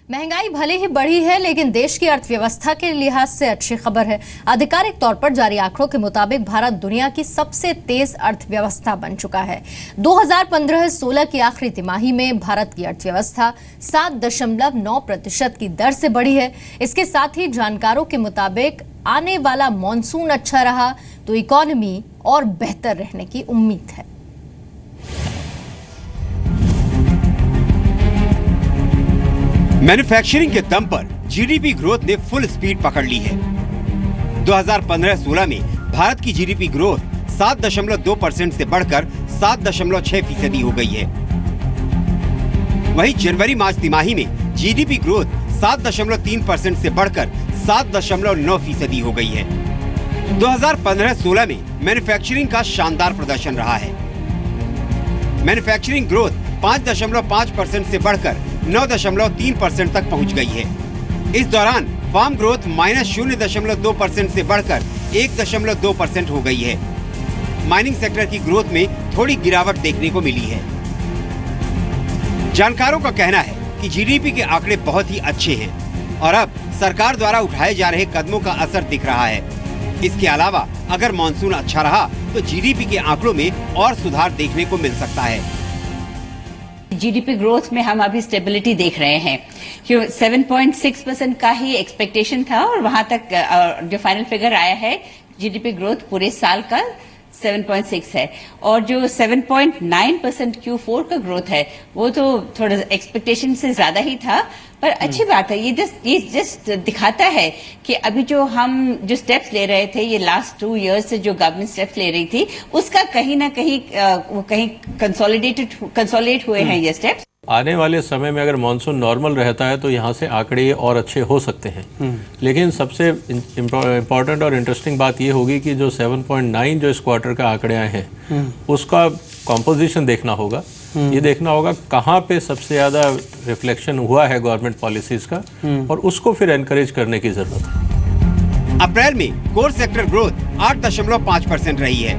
महंगाई भले ही बढ़ी है, लेकिन देश की अर्थव्यवस्था के लिहाज से अच्छी खबर है। आधिकारिक तौर पर जारी आंकड़ों के मुताबिक भारत दुनिया की सबसे तेज अर्थव्यवस्था बन चुका है। 2015-16 की आखिरी तिमाही में भारत की अर्थव्यवस्था 7.9% की दर से बढ़ी है। इसके साथ ही जानकारों के मुताबिक आने वाला मॉनसून अच्छा रहा तो इकोनॉमी और बेहतर रहने की उम्मीद है। मैन्युफैक्चरिंग के दम पर जीडीपी ग्रोथ ने फुल स्पीड पकड़ ली है। 2015-16 में भारत की जीडीपी ग्रोथ 7.2% से बढ़कर 7.6% हो गई है। वहीं जनवरी-मार्च तिमाही में जीडीपी ग्रोथ 7.3% से बढ़कर 7.9% हो गई है। 2015-16 में मैन्युफैक्चरिंग का शानदार प्रदर्शन रहा है। मैन्युफैक्चरिंग ग्रोथ 5.5% से बढ़कर 9.3% तक पहुंच गई है। इस दौरान फार्म ग्रोथ -0.2% से बढ़कर 1.2% हो गई है। माइनिंग सेक्टर की ग्रोथ में थोड़ी गिरावट देखने को मिली है। जानकारों का कहना है कि जीडीपी के आंकड़े बहुत ही अच्छे हैं और अब सरकार द्वारा उठाए जा रहे कदमों का असर दिख रहा है। इसके अलावा अगर मानसून अच्छा रहा तो जीडीपी के आंकड़ों में और सुधार देखने को मिल सकता है। जीडीपी ग्रोथ में हम अभी स्टेबिलिटी देख रहे हैं क्यों 7.6% का ही एक्सपेक्टेशन था और वहां तक जो फाइनल फिगर आया है जीडीपी ग्रोथ पूरे साल का 7.6 है और जो 7.9% Q4 का ग्रोथ है वो तो थोड़ा एक्सपेक्टेशन से ज्यादा ही था, पर अच्छी बात है। ये जस्ट दिखाता है कि अभी जो हम जो स्टेप्स ले रहे थे, ये लास्ट 2 इयर्स से जो गवर्नमेंट स्टेप्स ले रही थी, उसका कहीं ना कहीं कंसोलिडेट हुए हैं ये स्टेप्स। आने वाले समय में अगर मानसून नॉर्मल रहता है तो यहाँ से आंकड़े और अच्छे हो सकते हैं। लेकिन सबसे इम्पोर्टेंट और इंटरेस्टिंग बात ये होगी कि जो 7.9 जो इस क्वार्टर का आंकड़े आए हैं उसका कॉम्पोजिशन देखना होगा। ये देखना होगा कहाँ पे सबसे ज़्यादा रिफ्लेक्शन हुआ है गवर्नमेंट पॉलिसीज का और उसको फिर एनकरेज करने की ज़रूरत है। अप्रैल में कोर सेक्टर ग्रोथ 8.5% रही है,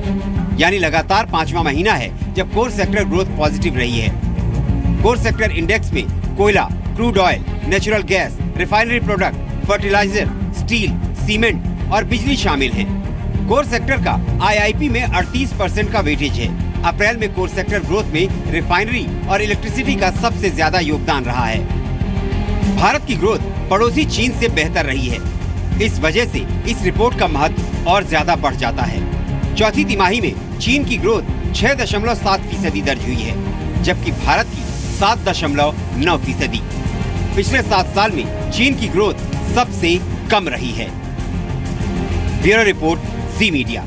यानी लगातार 5वां महीना है जब कोर सेक्टर ग्रोथ पॉजिटिव रही है। कोर सेक्टर इंडेक्स में कोयला, crude oil, natural gas, refinery product, fertiliser, steel, cement और बिजली शामिल हैं। कोर सेक्टर का आईआईपी में 38% का वेटेज है। अप्रैल में कोर सेक्टर ग्रोथ में रिफाइनरी और इलेक्ट्रिसिटी का सबसे ज्यादा योगदान रहा है। भारत की ग्रोथ पड़ोसी चीन से बेहतर रही है। इस वजह से इस रिपोर्ट का महत्व और ज्यादा बढ़ जाता है। चौथी तिमाही में चीन की ग्रोथ 6.7% दर्ज हुई है, जबकि भारत की 7.9%। पिछले 7 साल में चीन की ग्रोथ सबसे कम रही है। ब्यूरो रिपोर्ट, जी मीडिया।